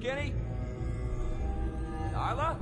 Skinny? Nyla?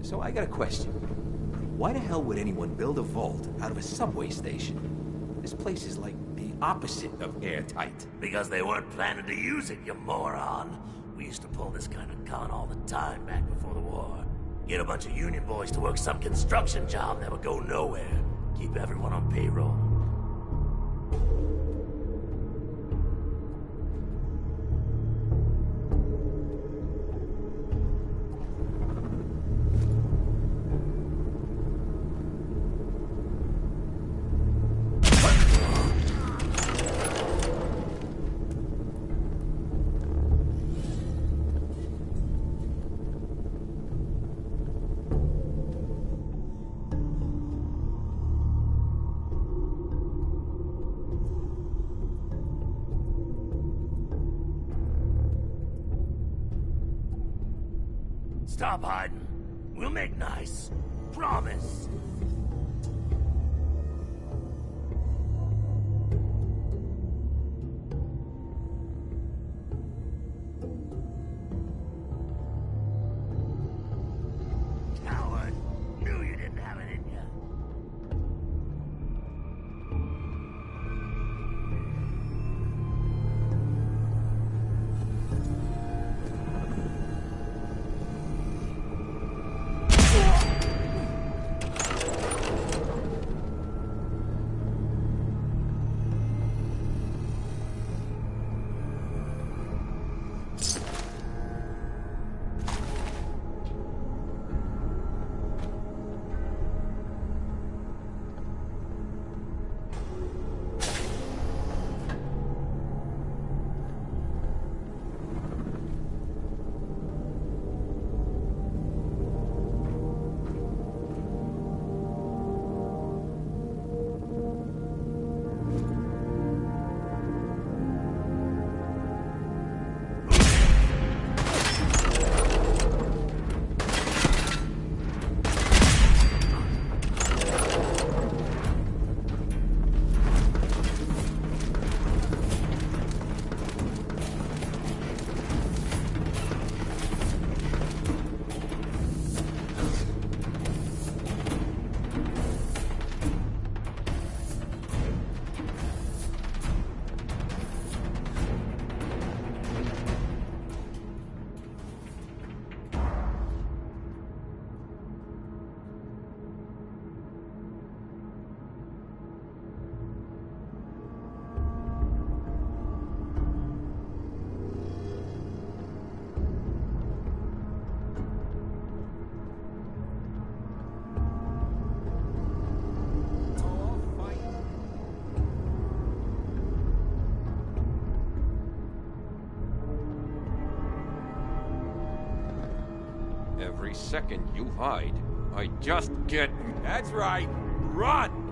So I got a question. Why the hell would anyone build a vault out of a subway station? This place is like the opposite of airtight. Because they weren't planning to use it, you moron. We used to pull this kind of con all the time back before the war. Get a bunch of union boys to work some construction job that would go nowhere. Keep everyone on payroll. Stop hiding. We'll make nice. Promise. Coward. Knew you didn't have it in you. Every second you hide, I just get... That's right! Run!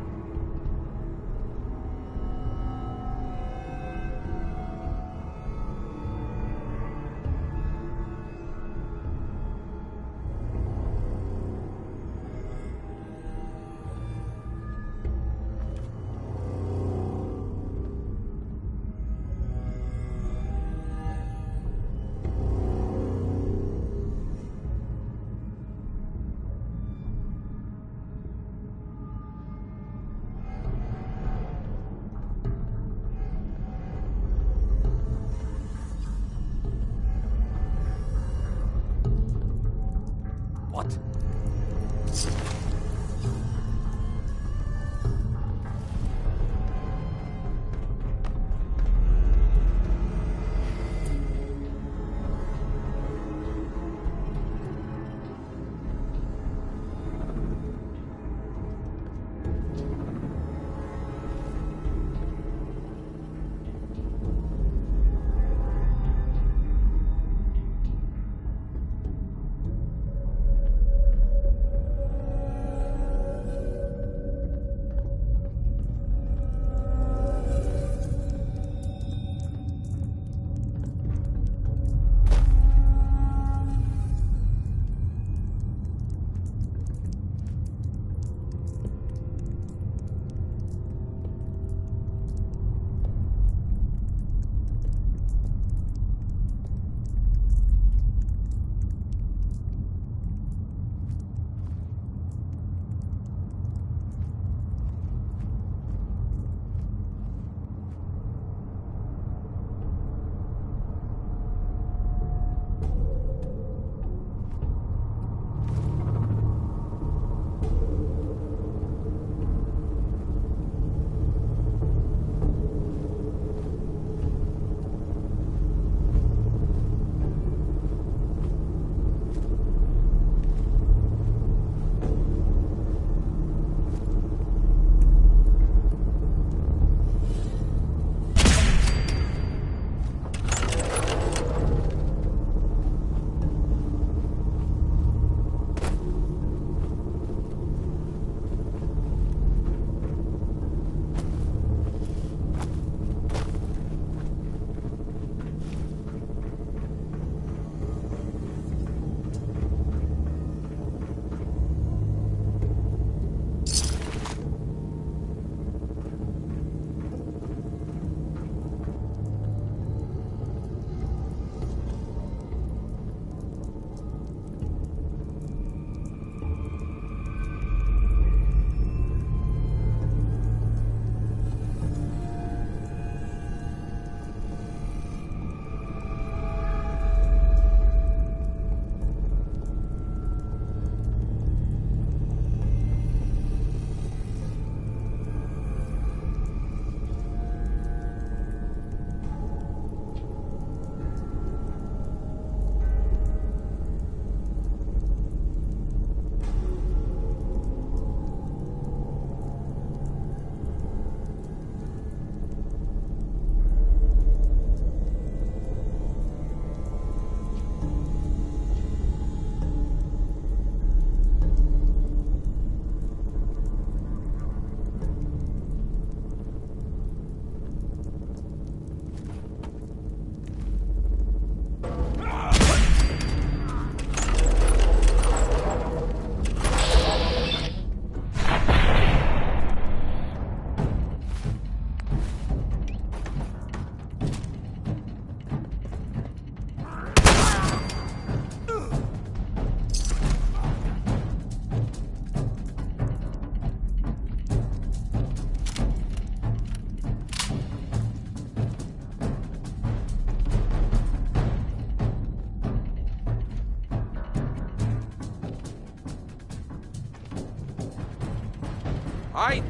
Hide?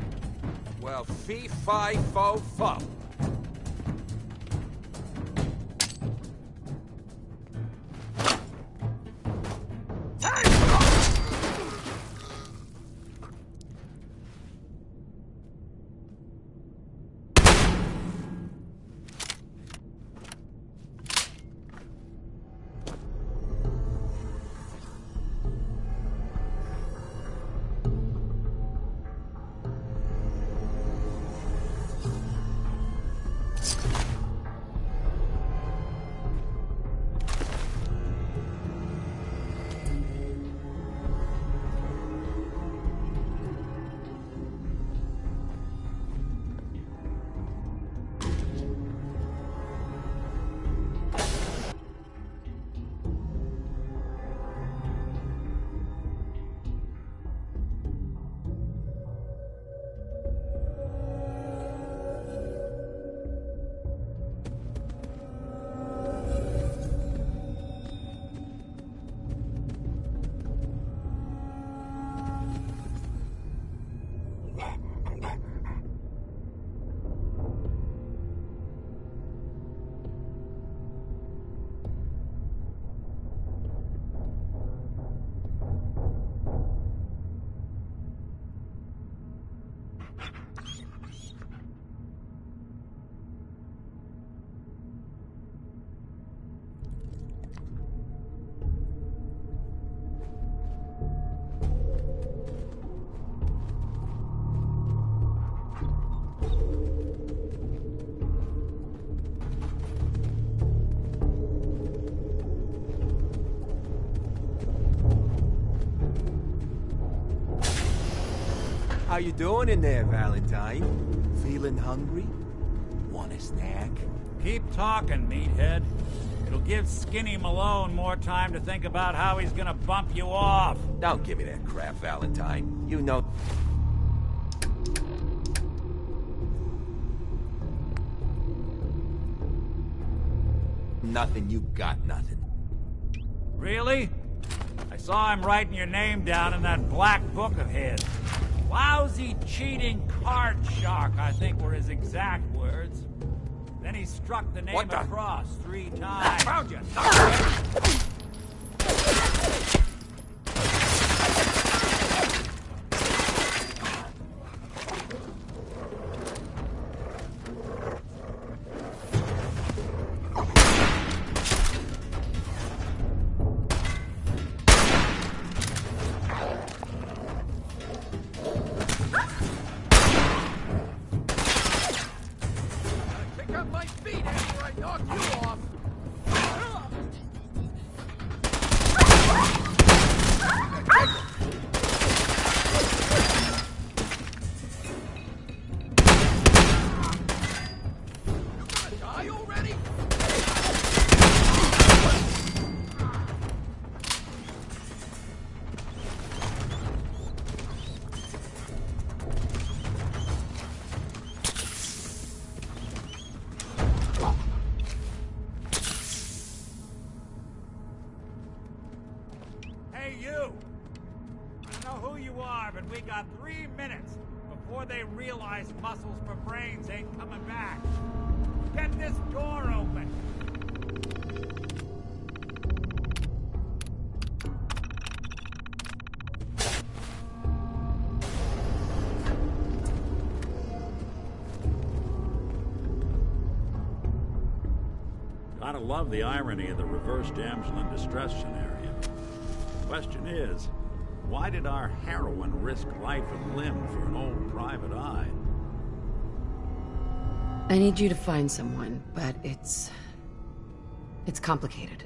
Well, fee-fi-fo-fum. How you doing in there, Valentine? Feeling hungry? Want a snack? Keep talking, meathead. It'll give Skinny Malone more time to think about how he's gonna bump you off. Don't give me that crap, Valentine. You know... Nothing, you got nothing. Really? I saw him writing your name down in that black book of his. Lousy, cheating card shark, I think were his exact words. Then he struck the name across 3 times. Found you! Hey, you! I don't know who you are, but we got 3 minutes before they realize muscles for brains ain't coming back. Get this door open! Gotta love the irony of the reverse damsel in distress scenario. Question is, why did our heroine risk life and limb for an old private eye? I need you to find someone, but it's complicated.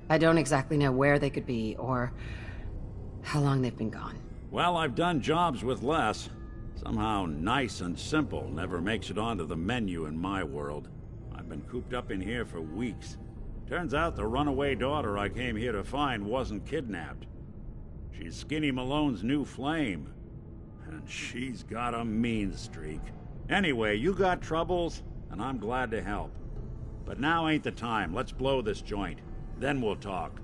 I don't exactly know where they could be, or how long they've been gone. Well, I've done jobs with less. Somehow nice and simple never makes it onto the menu in my world. I've been cooped up in here for weeks. Turns out the runaway daughter I came here to find wasn't kidnapped. She's Skinny Malone's new flame. And she's got a mean streak. Anyway, you got troubles, and I'm glad to help. But now ain't the time. Let's blow this joint. Then we'll talk.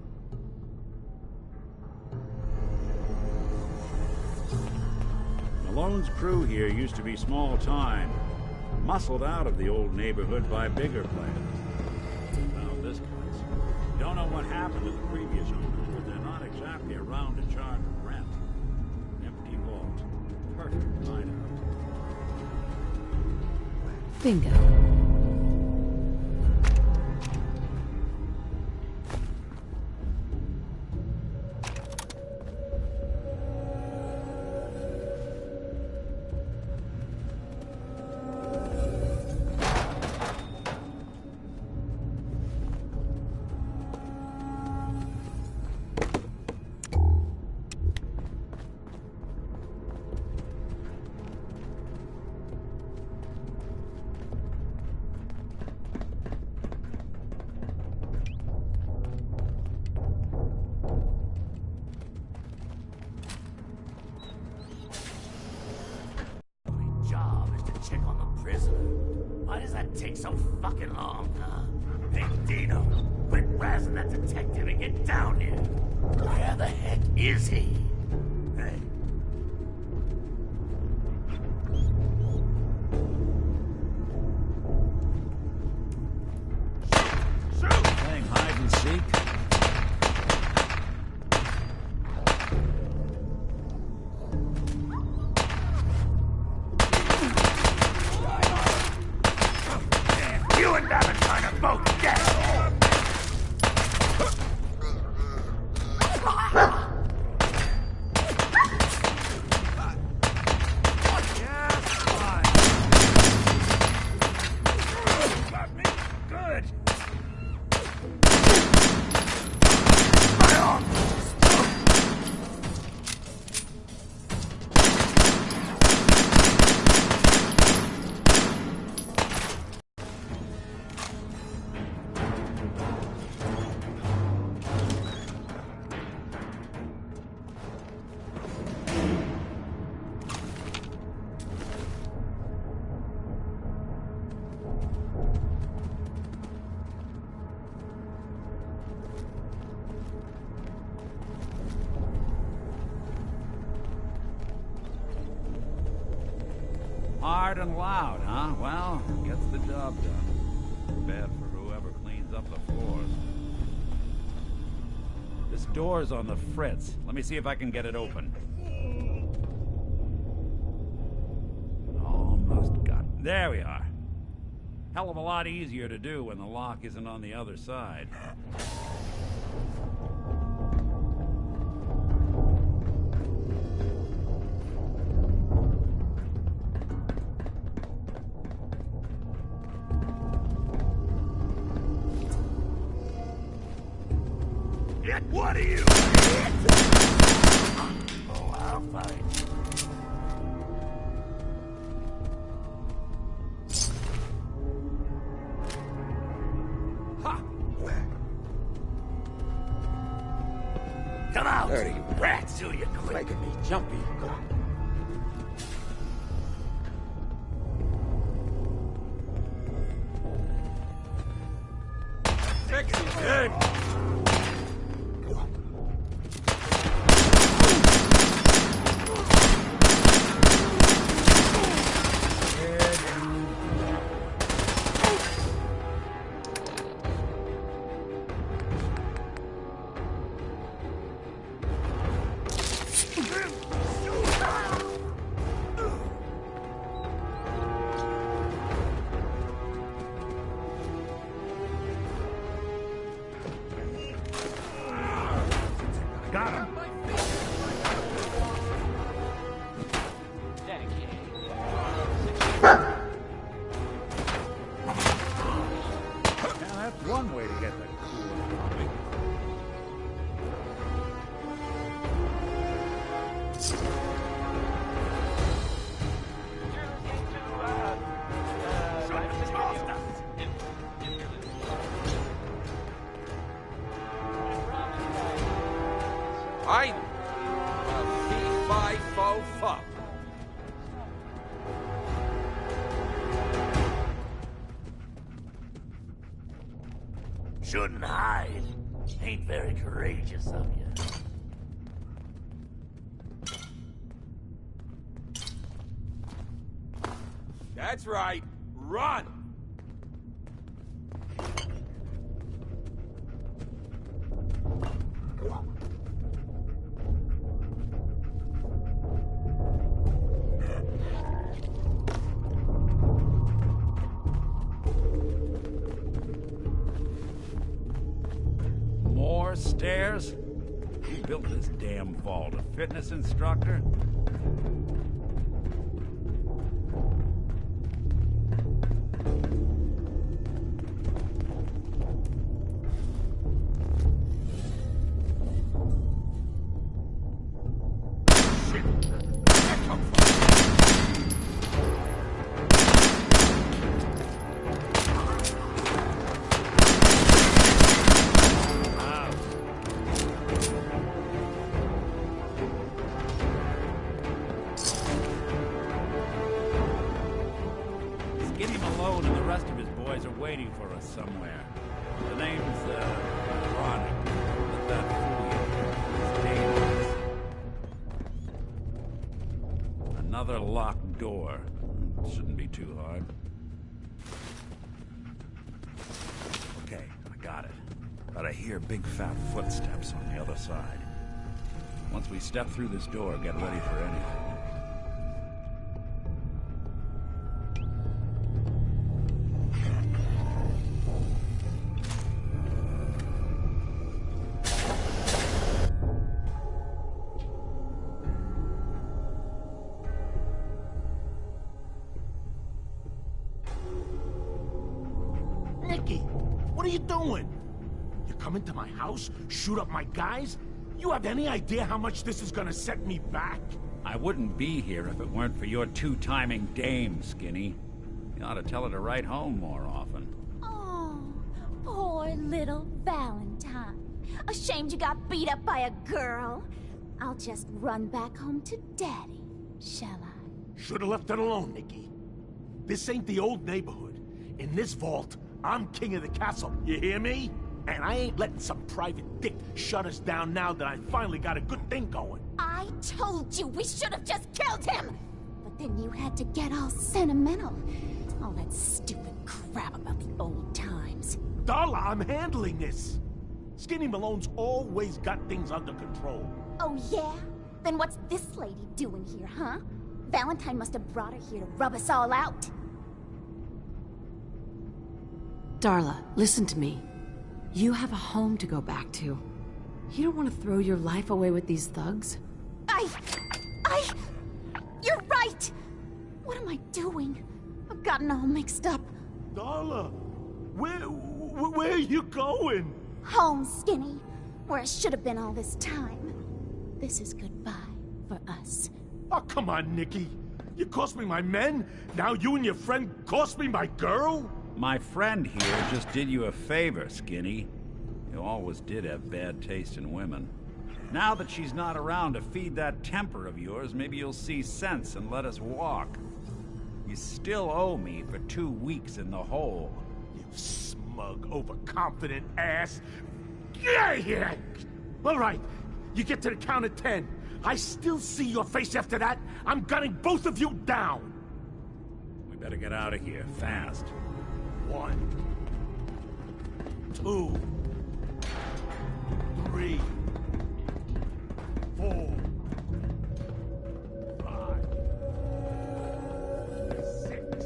Malone's crew here used to be small time, muscled out of the old neighborhood by bigger players. Now this place. Don't know what happened to the previous owners, but they're not exactly around to charge rent. Empty vault. Perfect hideout. Bingo. Check on the prisoner. Why does that take so fucking long, huh? Hey, Dino, quit razzing that detective and get down here. Where the heck is he? Hey. Playing hide and seek? You and Valentine are both dead! Got me good! My arm! Hard and loud, huh? Well, gets the job done. Bad for whoever cleans up the floors. This door's on the fritz. Let me see if I can get it open. Almost got it. There we are. Hell of a lot easier to do when the lock isn't on the other side. What are you? Oh, I'll fight. Ha! Come out! Dirty rats! Do you quick? Making me jumpy. Sexy good. Got him. Now that's one way to get that cool coffee. I'm a FO4. Shouldn't hide. Ain't very courageous of you. That's right. Run! More stairs? Who built this damn vault? A fitness instructor? Skinny Malone and the rest of his boys are waiting for us somewhere. The name's, Chronic. Let that fool you. It's dangerous. Another locked door. Shouldn't be too hard. Okay, I got it. But I hear big fat footsteps on the other side. Once we step through this door, get ready for anything. Nicky, what are you doing? You come into my house, shoot up my guys? You have any idea how much this is gonna set me back? I wouldn't be here if it weren't for your two-timing dame, Skinny. You ought to tell her to write home more often. Oh, poor little Valentine. Ashamed you got beat up by a girl. I'll just run back home to Daddy, shall I? Should've left it alone, Nicky. This ain't the old neighborhood. In this vault, I'm king of the castle, you hear me? And I ain't letting some private dick shut us down now that I finally got a good thing going. I told you we should have just killed him! But then you had to get all sentimental. All that stupid crap about the old times. Darla, I'm handling this. Skinny Malone's always got things under control. Oh yeah? Then what's this lady doing here, huh? Valentine must have brought her here to rub us all out. Darla, listen to me. You have a home to go back to. You don't want to throw your life away with these thugs? You're right! What am I doing? I've gotten all mixed up. Darla, where are you going? Home, Skinny. Where I should have been all this time. This is goodbye for us. Oh, come on, Nicky. You cost me my men, now you and your friend cost me my girl? My friend here just did you a favor, Skinny. You always did have bad taste in women. Now that she's not around to feed that temper of yours, maybe you'll see sense and let us walk. You still owe me for 2 weeks in the hole. You smug, overconfident ass. Get out of here! All right, you get to the count of 10. I still see your face after that. I'm gunning both of you down. We better get out of here, fast. 1, 2, 3, 4, 5, 6.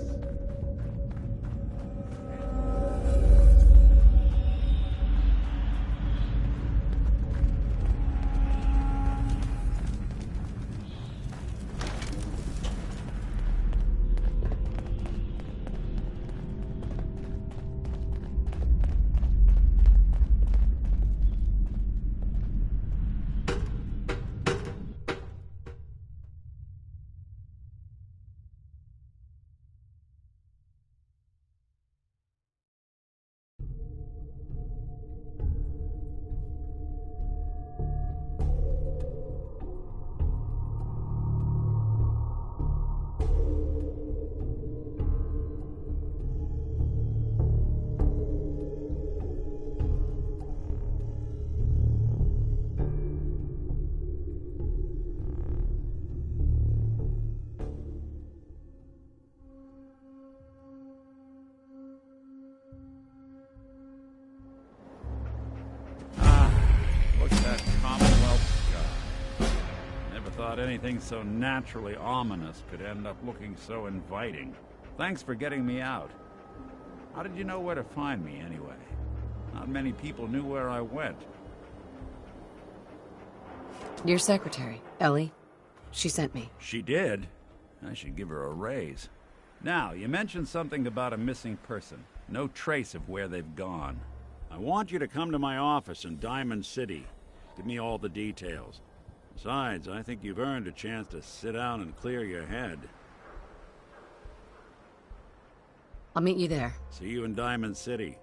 Commonwealth sky. Never thought anything so naturally ominous could end up looking so inviting. Thanks for getting me out. How did you know where to find me, anyway? Not many people knew where I went. Your secretary, Ellie. She sent me. She did? I should give her a raise. Now, you mentioned something about a missing person. No trace of where they've gone. I want you to come to my office in Diamond City. Give me all the details. Besides, I think you've earned a chance to sit down and clear your head. I'll meet you there. See you in Diamond City.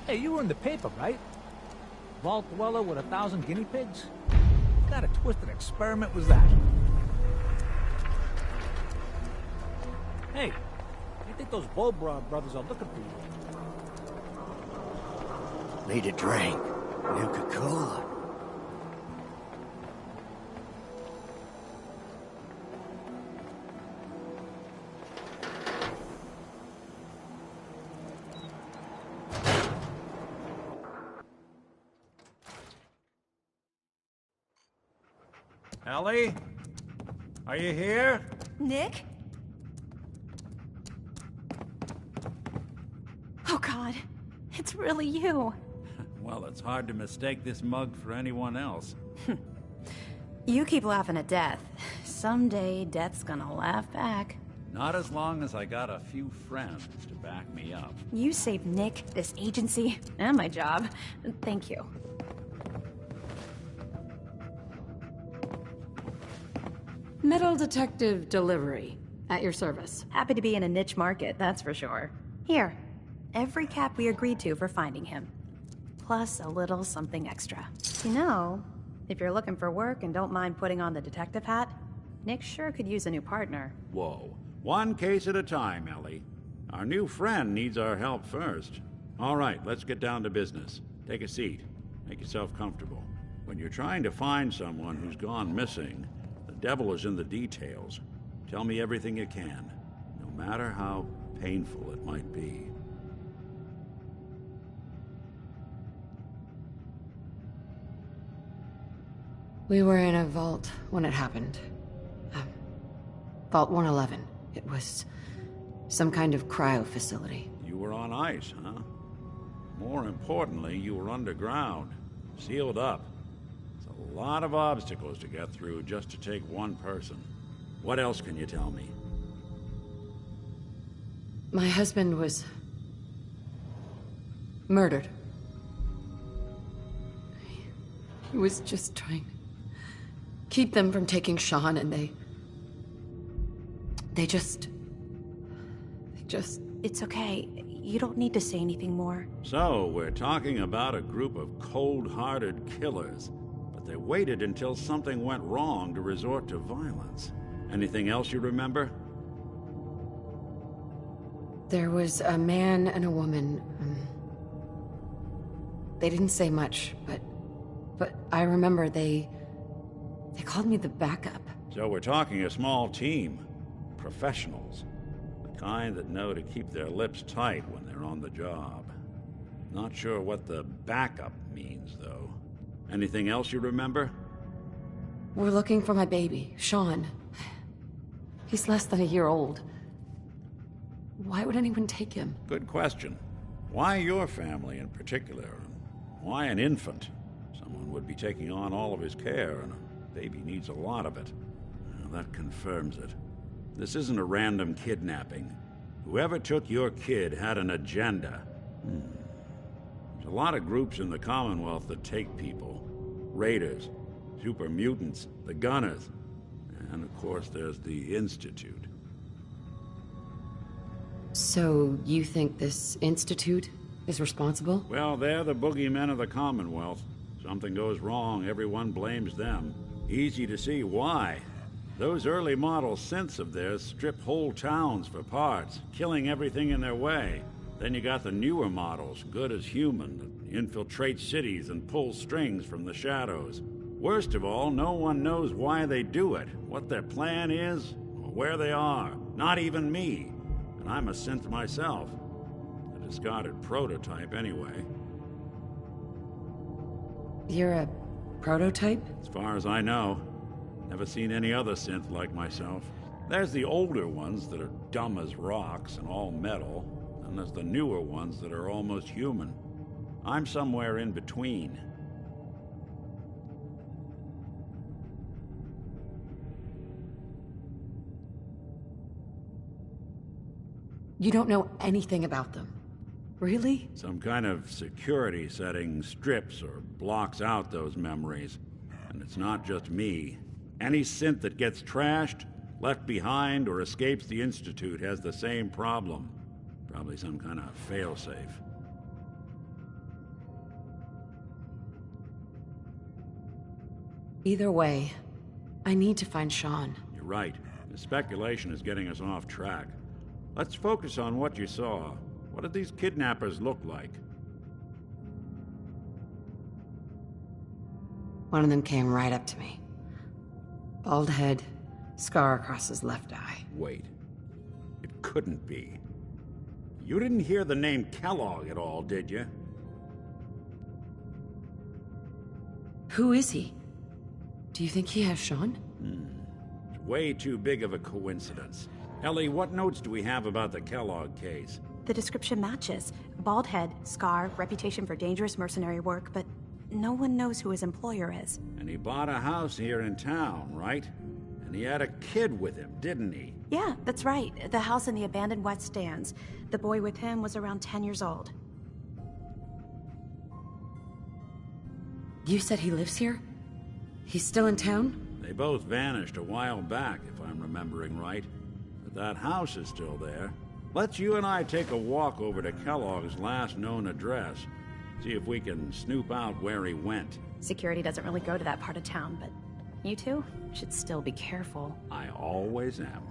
Hey, you were in the paper, right? Vault dweller with 1,000 guinea pigs? What kind of twisted experiment was that? Hey, I think those Bulbra brothers are looking for you. Need a drink. Nuka-Cola. Ellie? Are you here? Nick? Oh God, it's really you. Well, it's hard to mistake this mug for anyone else. You keep laughing at death. Someday, death's gonna laugh back. Not as long as I got a few friends to back me up. You saved Nick, this agency, and my job. Thank you. Metal detective delivery. At your service. Happy to be in a niche market, that's for sure. Here, every cap we agreed to for finding him. Plus a little something extra. You know, if you're looking for work and don't mind putting on the detective hat, Nick sure could use a new partner. Whoa. One case at a time, Ellie. Our new friend needs our help first. All right, let's get down to business. Take a seat. Make yourself comfortable. When you're trying to find someone who's gone missing, the devil is in the details. Tell me everything you can, no matter how painful it might be. We were in a vault when it happened. Vault 111. It was some kind of cryo facility. You were on ice, huh? More importantly, you were underground, sealed up. It's a lot of obstacles to get through just to take one person. What else can you tell me? My husband was murdered. He was just trying to keep them from taking Sean, and they just... It's okay. You don't need to say anything more. So, we're talking about a group of cold-hearted killers, but they waited until something went wrong to resort to violence. Anything else you remember? There was a man and a woman. They didn't say much, but I remember they called me the backup. So we're talking a small team. Professionals. The kind that know to keep their lips tight when they're on the job. Not sure what the backup means, though. Anything else you remember? We're looking for my baby, Sean. He's less than a year old. Why would anyone take him? Good question. Why your family in particular? Why an infant? Someone would be taking on all of his care, and a baby needs a lot of it. Well, that confirms it. This isn't a random kidnapping. Whoever took your kid had an agenda. There's a lot of groups in the Commonwealth that take people. Raiders, super mutants, the Gunners, and of course there's the Institute. So, you think this Institute is responsible? Well, they're the boogeymen of the Commonwealth. Something goes wrong, everyone blames them. Easy to see why. Those early model synths of theirs strip whole towns for parts, killing everything in their way. Then you got the newer models, good as human, that infiltrate cities and pull strings from the shadows. Worst of all, no one knows why they do it, what their plan is, or where they are. Not even me. And I'm a synth myself. A discarded prototype, anyway. You're a prototype? As far as I know. Never seen any other synth like myself. There's the older ones that are dumb as rocks and all metal, and there's the newer ones that are almost human. I'm somewhere in between. You don't know anything about them. Really? Some kind of security setting strips or blocks out those memories. And it's not just me. Any synth that gets trashed, left behind, or escapes the Institute has the same problem. Probably some kind of failsafe. Either way, I need to find Sean. You're right. The speculation is getting us off track. Let's focus on what you saw. What did these kidnappers look like? One of them came right up to me. Bald head, scar across his left eye. Wait. It couldn't be. You didn't hear the name Kellogg at all, did you? Who is he? Do you think he has Sean? It's way too big of a coincidence. Ellie, what notes do we have about the Kellogg case? The description matches. Bald head, scar, reputation for dangerous mercenary work, but no one knows who his employer is. And he bought a house here in town, right? And he had a kid with him, didn't he? Yeah, that's right. The house in the abandoned West Stands. The boy with him was around 10 years old. You said he lives here? He's still in town? They both vanished a while back, if I'm remembering right. But that house is still there. Let's you and I take a walk over to Kellogg's last known address. See if we can snoop out where he went. Security doesn't really go to that part of town, but you two should still be careful. I always am.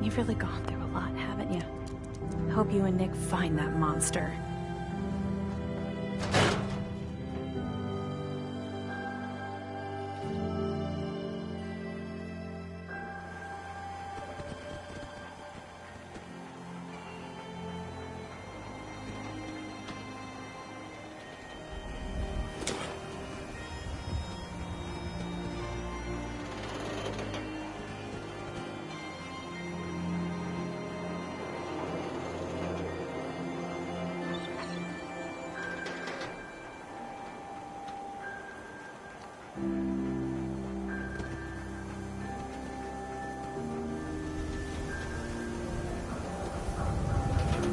You've really gone through a lot, haven't you? I hope you and Nick find that monster.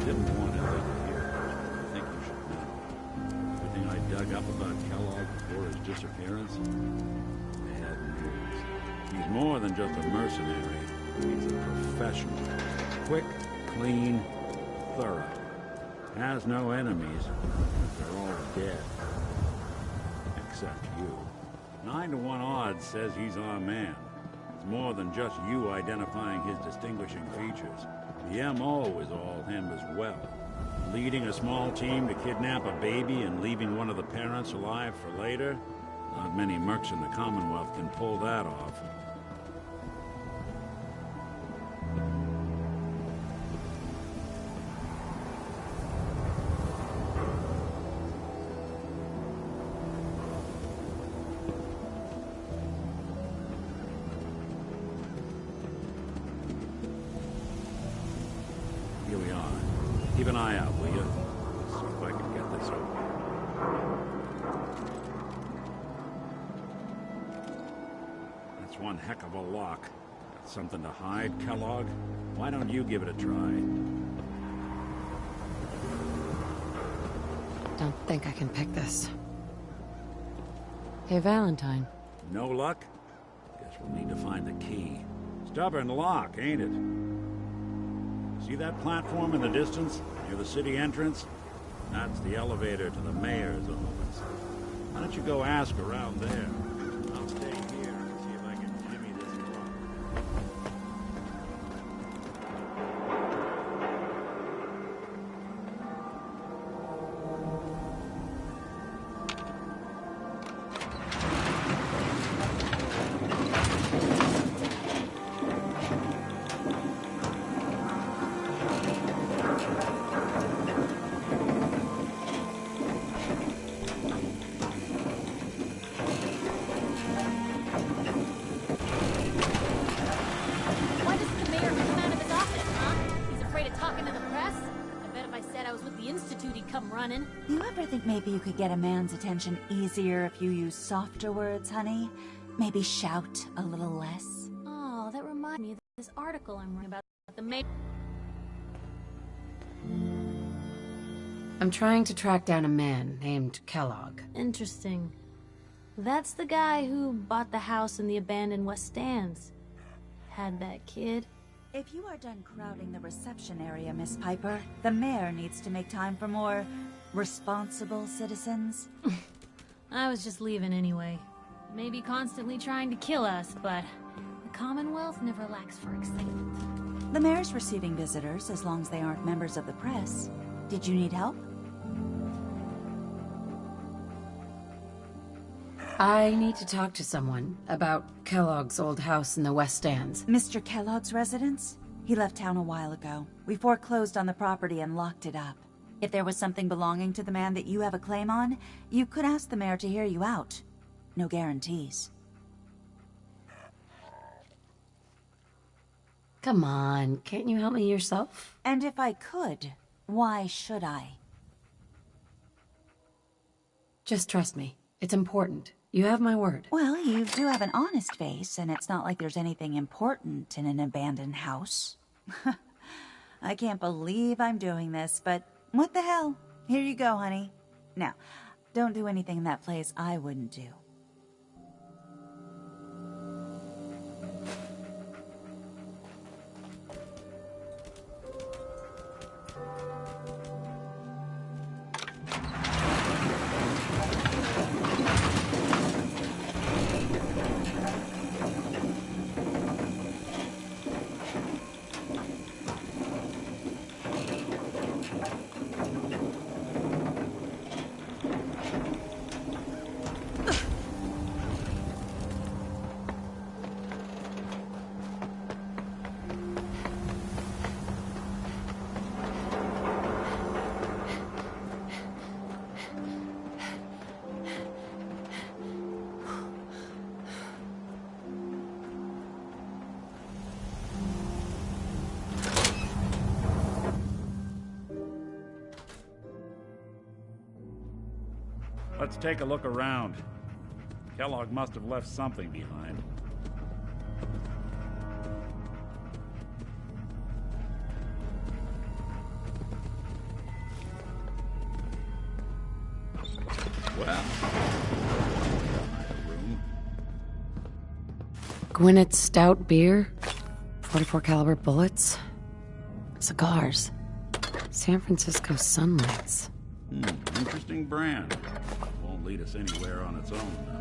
Didn't want Ellie to hear this, but I think you should know. Everything I dug up about Kellogg before his disappearance, bad news. He's more than just a mercenary. He's a professional. Quick, clean, thorough. Has no enemies. They're all dead. Except you. 9 to 1 odds says he's our man. It's more than just you identifying his distinguishing features. The MO is all him as well. Leading a small team to kidnap a baby and leaving one of the parents alive for later? Not many mercs in the Commonwealth can pull that off. Keep an eye out, will you? See if I can get this open. That's one heck of a lock. Got something to hide, Kellogg? Why don't you give it a try? Don't think I can pick this. Hey, Valentine. No luck? Guess we'll need to find the key. Stubborn lock, ain't it? See that platform in the distance, near the city entrance? That's the elevator to the mayor's office. Why don't you go ask around there? I'll stay here and see if I can jimmy this lock. Why doesn't the mayor come out of his office, huh? He's afraid of talking to the press? I bet if I said I was with the Institute, he'd come running. You ever think maybe you could get a man's attention easier if you use softer words, honey? Maybe shout a little less? Oh, that reminds me of this article I'm reading about the mayor. I'm trying to track down a man named Kellogg. Interesting. That's the guy who bought the house in the abandoned West Stands. Had that kid. If you are done crowding the reception area, Miss Piper, the mayor needs to make time for more responsible citizens. I was just leaving anyway. Maybe constantly trying to kill us, but the Commonwealth never lacks for excitement. The mayor's receiving visitors as long as they aren't members of the press. Did you need help? I need to talk to someone about Kellogg's old house in the West Stands. Mr. Kellogg's residence? He left town a while ago. We foreclosed on the property and locked it up. If there was something belonging to the man that you have a claim on, you could ask the mayor to hear you out. No guarantees. Come on, can't you help me yourself? And if I could, why should I? Just trust me. It's important. You have my word. Well, you do have an honest face, and it's not like there's anything important in an abandoned house. I can't believe I'm doing this, but what the hell? Here you go, honey. Now, don't do anything in that place I wouldn't do. Let's take a look around. Kellogg must have left something behind. Well, room. Gwinnett's stout beer, 44 caliber bullets, cigars, San Francisco sunlights. Interesting brand. Won't lead us anywhere on its own, though.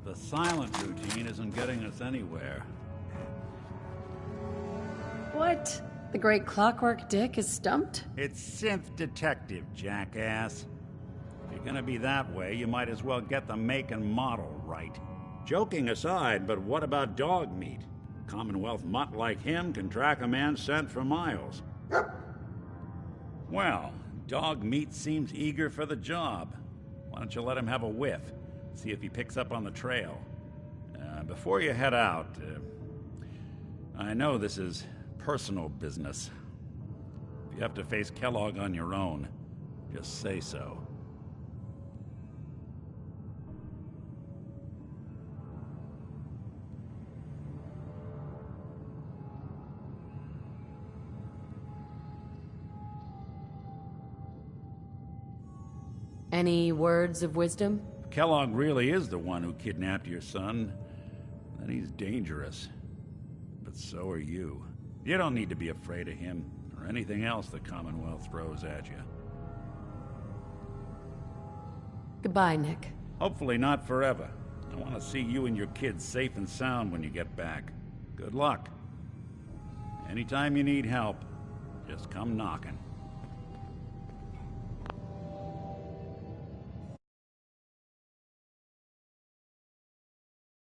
The silent routine isn't getting us anywhere. What? The great clockwork Dick is stumped? It's synth detective, jackass. If you're gonna be that way, you might as well get the make and model right. Joking aside, but what about dog meat? Commonwealth mutt like him can track a man's scent for miles. Well, dog meat seems eager for the job. Why don't you let him have a whiff? See if he picks up on the trail. Before you head out, I know this is personal business. If you have to face Kellogg on your own, just say so. Any words of wisdom? If Kellogg really is the one who kidnapped your son, then he's dangerous. But so are you. You don't need to be afraid of him, or anything else the Commonwealth throws at you. Goodbye, Nick. Hopefully not forever. I want to see you and your kids safe and sound when you get back. Good luck. Anytime you need help, just come knocking.